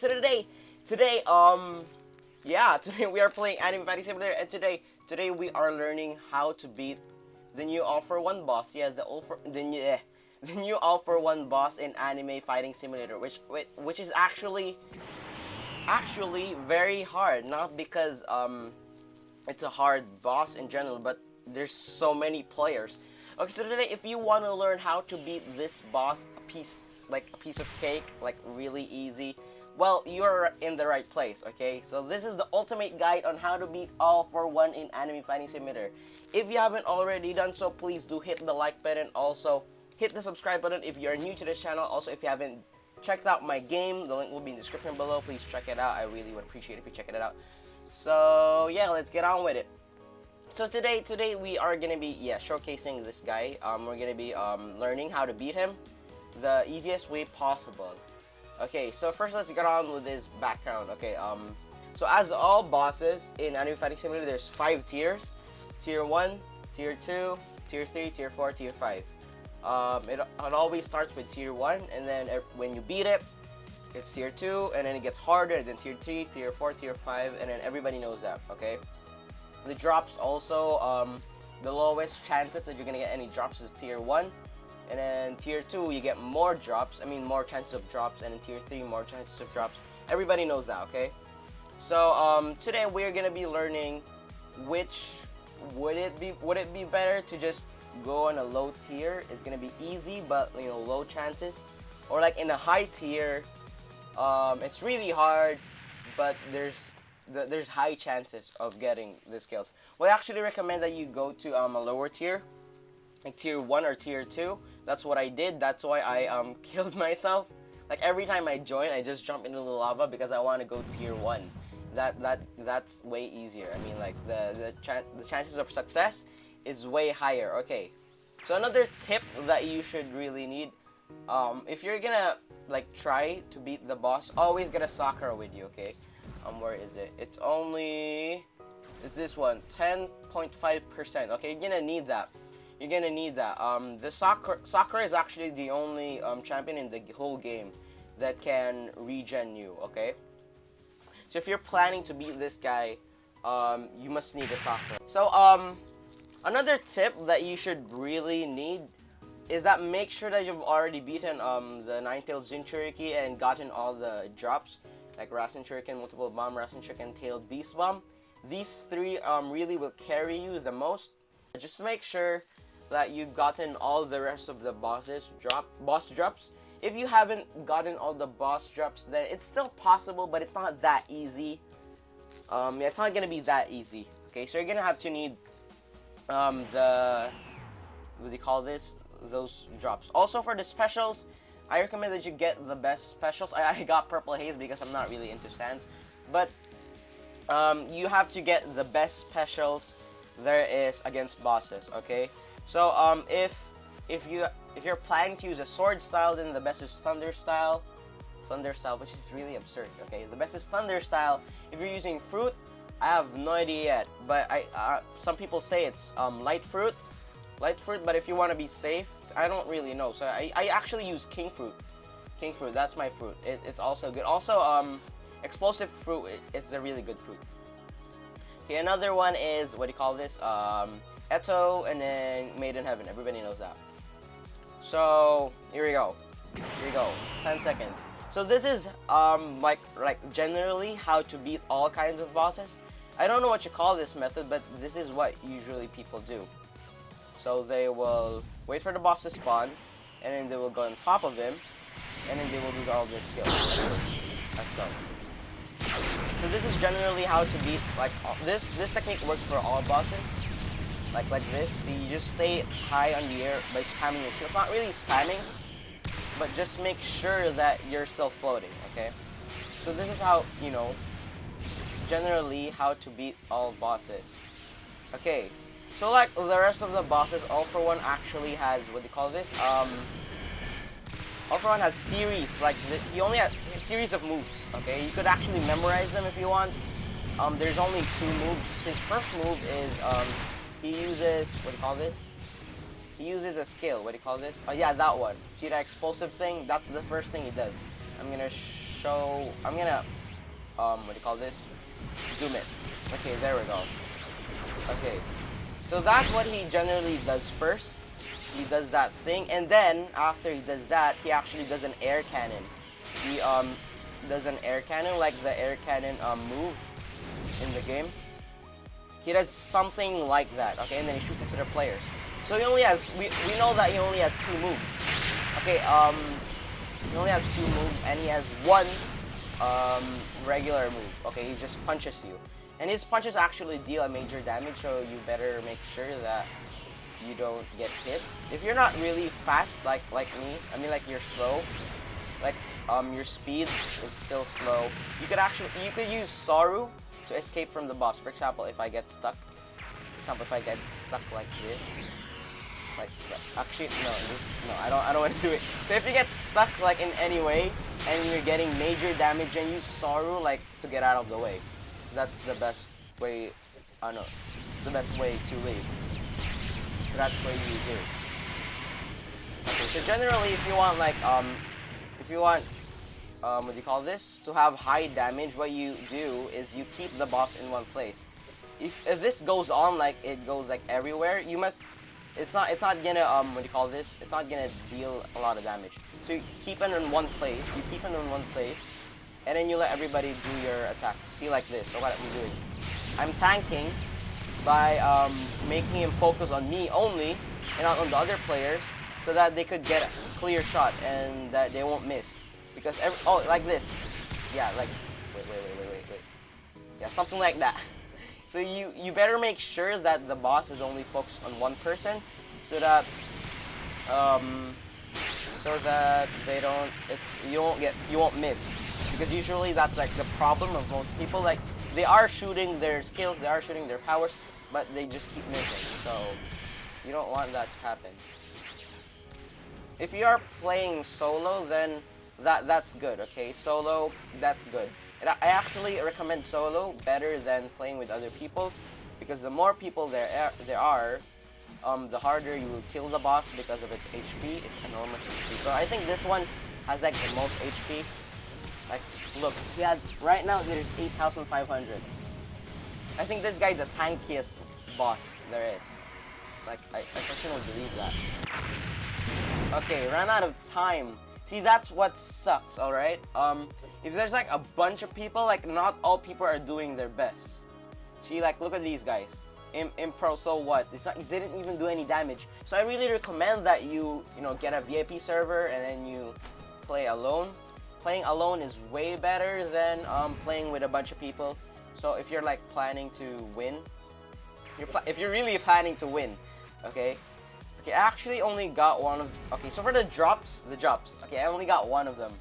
so today yeah, today we are playing Anime Fighting Simulator, and today we are learning how to beat the new All for One boss. Yeah, the new All for One boss in Anime Fighting Simulator, which is actually very hard. Not because it's a hard boss in general, but there's so many players. Okay, so today, if you want to learn how to beat this boss, a piece of cake, like really easy, well, you're in the right place, okay? So this is the ultimate guide on how to beat All for One in Anime Fighting Simulator. If you haven't already done so, please do hit the like button. Also, hit the subscribe button if you're new to this channel. Also, if you haven't checked out my game, the link will be in the description below. Please check it out. I really would appreciate it if you check it out. So yeah, let's get on with it. So today we are gonna be showcasing this guy. We're gonna be learning how to beat him the easiest way possible. Okay, so first let's get on with his background. Okay, so as all bosses in Anime Fighting Simulator, there's 5 tiers: Tier 1, Tier 2, Tier 3, Tier 4, Tier 5. It always starts with Tier 1, and then when you beat it, it's Tier 2, and then it gets harder, and then Tier 3, Tier 4, Tier 5, and then everybody knows that, okay? The drops also, the lowest chances that you're gonna get any drops is Tier 1. And then Tier 2, you get more drops, more chances of drops, and in Tier 3, more chances of drops. Everybody knows that, okay? So, today we're gonna be learning which, would it be better to just go on a low tier? It's gonna be easy, but, low chances. Or like in a high tier, it's really hard, but there's high chances of getting the skills. Well, I actually recommend that you go to a lower tier, like Tier 1 or Tier 2. That's what I did. That's why I killed myself. Like every time I join, I just jump into the lava because I want to go Tier 1. That's way easier. I mean, like the chances of success is way higher. Okay. So another tip that you should really need, if you're gonna like try to beat the boss, always get a Sakura with you. Okay. Where is it? It's this one, 10.5%. Okay, you're gonna need that. The Sakura is actually the only champion in the whole game that can regen you, okay? So if you're planning to beat this guy, you must need a Sakura. So, another tip that you should really need is that make sure that you've already beaten the Nine-Tailed Jinchuriki and gotten all the drops, like Rasen Shuriken, Multiple Bomb, Rasen Shuriken, Tailed Beast Bomb. These 3 really will carry you the most. Just make sure that you've gotten all the rest of the boss drops. If you haven't gotten all the boss drops, then it's still possible, but it's not that easy. It's not gonna be that easy. Okay, so you're gonna have to need what do you call this? Those drops. Also for the specials, I recommend that you get the best specials. I got Purple Haze because I'm not really into stands, but you have to get the best specials there is against bosses. Okay, so if you're planning to use a sword style, then the best is thunder style, which is really absurd. Okay, the best is thunder style. If you're using fruit, I have no idea yet, but some people say it's light fruit, but if you want to be safe, I don't really know. So I actually use king fruit. That's my fruit. It's also good. Also, explosive fruit, it's a really good fruit. Okay, another one is, what do you call this? Eto, and then Made in Heaven. Everybody knows that. So here we go. 10 seconds. So this is like generally how to beat all kinds of bosses. I don't know what you call this method, but this is what usually people do. So they will wait for the boss to spawn, and then they will go on top of him, and then they will use all their skills. Like so. So this is generally how to beat, like, this technique works for all bosses. Like this. So you just stay high on the air by spamming your shield. Not really spamming, but just make sure that you're still floating, okay? So this is how, generally how to beat all bosses. Okay, so like the rest of the bosses, All for One actually has, what do you call this? All for One has series, he only has a series of moves, okay? You could actually memorize them if you want. There's only 2 moves. His first move is, he uses, what do you call this? He uses a skill, what do you call this? Oh yeah, that one. See that explosive thing? That's the first thing he does. I'm gonna show. I'm gonna what do you call this? Zoom it. Okay, there we go. Okay, so that's what he generally does first. He does that thing, and then after he does that, he actually does an air cannon. He does an air cannon, like the air cannon move in the game. He does something like that, okay, and then he shoots it to the players. So he only has, we know that he only has 2 moves. Okay, he only has 2 moves, and he has 1 regular move. Okay, he just punches you. And his punches actually deal a major damage, so you better make sure that you don't get hit. If you're not really fast, like me, I mean like you're slow, like your speed is still slow, you could use Saru to escape from the boss. For example, if I get stuck, like this, actually no, I don't want to do it. So if you get stuck like in any way and you're getting major damage, and use Saru like to get out of the way. That's the best way. The best way to leave. So that's what you do. Okay, so generally, if you want like what do you call this? To have high damage, what you do is you keep the boss in one place. If this goes on like it goes like everywhere, you must. It's not gonna what do you call this? It's not gonna deal a lot of damage. So you keep it in one place. And then you let everybody do your attacks. See, like this. So what I'm doing, I'm tanking by making him focus on me only and not on the other players, so that they could get a clear shot and that they won't miss. Because like this. Yeah, like wait. Yeah, something like that. So you better make sure that the boss is only focused on one person, so that you won't miss. Because usually that's like the problem of most people. Like they are shooting their skills, they are shooting their powers, but they just keep missing. So you don't want that to happen. If you are playing solo, then that's good. Okay, solo, that's good. And I actually recommend solo better than playing with other people, because the more people there are, the harder you will kill the boss because of its HP. It's enormous HP. So I think this one has like the most HP. Like, look, right now there's 8,500. I think this guy's the tankiest boss there is. Like, I personally believe that. Okay, ran out of time. See, that's what sucks, alright? If there's like a bunch of people, like not all people are doing their best. See, like, look at these guys. In pro, so what? It didn't even do any damage. So I really recommend that you get a VIP server and then you play alone. Playing alone is way better than playing with a bunch of people. So if you're like planning to win, if you're really planning to win, okay, I actually only got one of. Okay, so for the drops, okay, I only got one of them.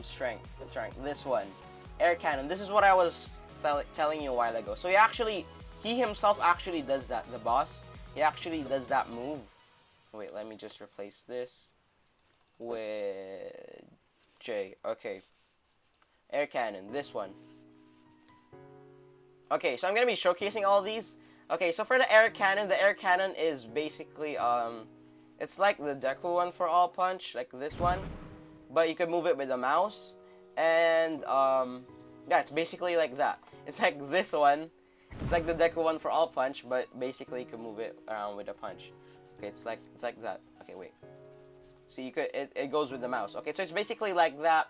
Strength. This one, air cannon. This is what I was telling you a while ago. So he himself actually does that. The boss, he actually does that move. Wait, let me just replace this with J. Okay, air cannon, this one. Okay, so I'm gonna be showcasing all these. Okay, so for the air cannon is basically it's like the Deku one for all punch, like this one, but you can move it with the mouse, and yeah, it's basically like that. It's like this one. It's like the Deku one for all punch, but basically you can move it around with a punch. Okay, it's like that. Okay, wait. So it goes with the mouse. Okay, so it's basically like that.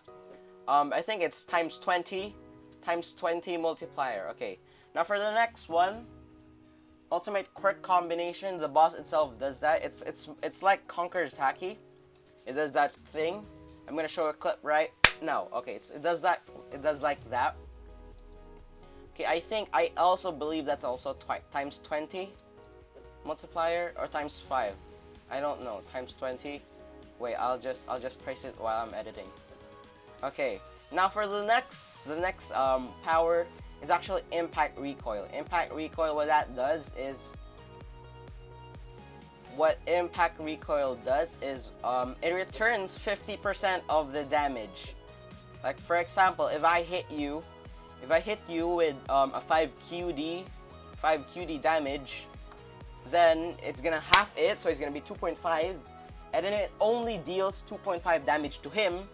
I think it's times 20 multiplier. Okay, now for the next one, ultimate quirk combination. The boss itself does that. It's like Conqueror's Haki. It does that thing. I'm gonna show a clip right now. Okay, it does that. It does like that. Okay, I also believe that's also times 20 multiplier or times 5. I don't know. Times 20. Wait, I'll just trace it while I'm editing. Okay, now for the next power is actually impact recoil. Impact recoil, what impact recoil does is it returns 50% of the damage. Like for example, if I hit you with a 5 QD damage, then it's gonna half it, so it's gonna be 2.5. And then it only deals 2.5 damage to him,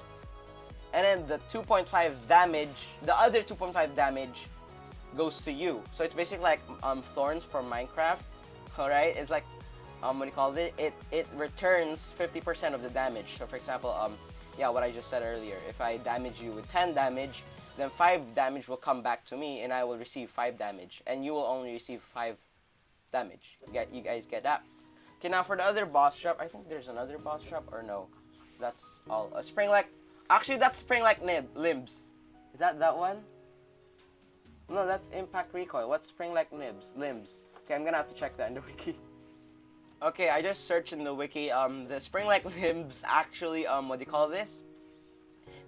and then the 2.5 damage, the other 2.5 damage goes to you. So it's basically like thorns from Minecraft. Alright, it's like what do you call it? It returns 50% of the damage. So for example, yeah, what I just said earlier. If I damage you with 10 damage, then 5 damage will come back to me, and I will receive 5 damage, and you will only receive 5 damage. You guys get that? Okay, now for the other boss trap, I think there's another boss trap, or no? That's all. A spring like, actually that's spring like limbs. Is that one? No, that's impact recoil. What's spring like limbs? Okay, I'm gonna have to check that in the wiki. Okay, I just searched in the wiki. The spring like limbs actually what do you call this?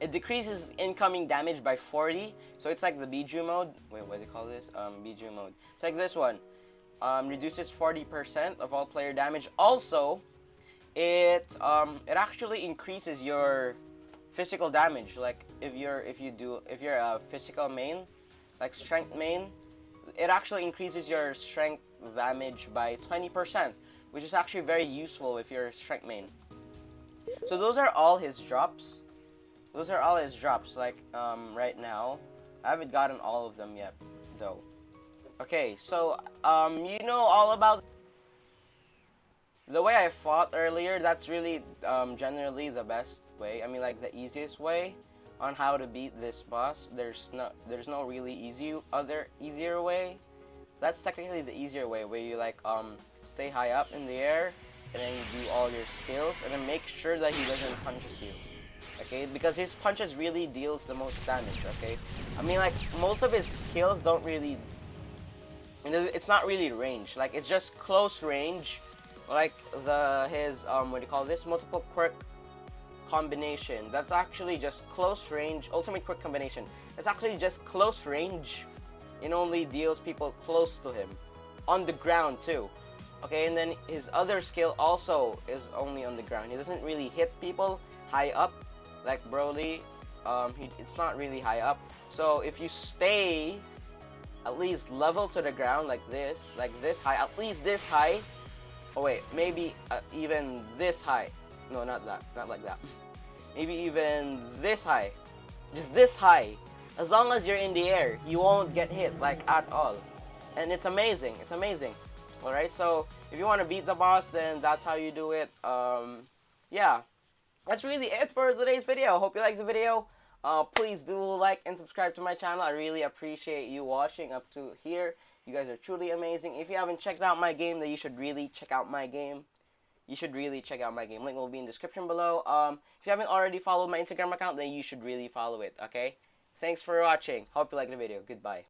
It decreases incoming damage by 40. So it's like the Biju mode. Wait, what do you call this? Biju mode. It's like this one. Reduces 40% of all player damage. Also, it actually increases your physical damage. Like if you're a physical main, like strength main, it actually increases your strength damage by 20%, which is actually very useful if you're a strength main. So those are all his drops. Those are all his drops. Like right now, I haven't gotten all of them yet, though. Okay, so you know all about the way I fought earlier. That's really generally the best way. I mean, like the easiest way on how to beat this boss. There's no really easier way. That's technically the easier way, where you like stay high up in the air, and then you do all your skills, and then make sure that he doesn't punches you. Okay, because his punches really deals the most damage. Okay, I mean, like most of his skills don't really, it's not really range. Like it's just close range. Like his what do you call this, multiple quirk combination. That's actually just close range. Ultimate quirk combination. That's actually just close range. It only deals people close to him, on the ground too. Okay, and then his other skill also is only on the ground. He doesn't really hit people high up, like Broly. It's not really high up. So if you stay at least level to the ground like this high, at least this high. Oh wait, maybe even this high. No, not that. Not like that. Maybe even this high. Just this high. As long as you're in the air, you won't get hit like at all. And it's amazing. It's amazing. Alright, so if you want to beat the boss, then that's how you do it. Yeah. That's really it for today's video. Hope you liked the video. Please do like and subscribe to my channel. I really appreciate you watching up to here. You guys are truly amazing. If you haven't checked out my game, then you should really check out my game. You should really check out my game. Link will be in the description below. If you haven't already followed my Instagram account, then you should really follow it, okay? Thanks for watching. Hope you liked the video. Goodbye.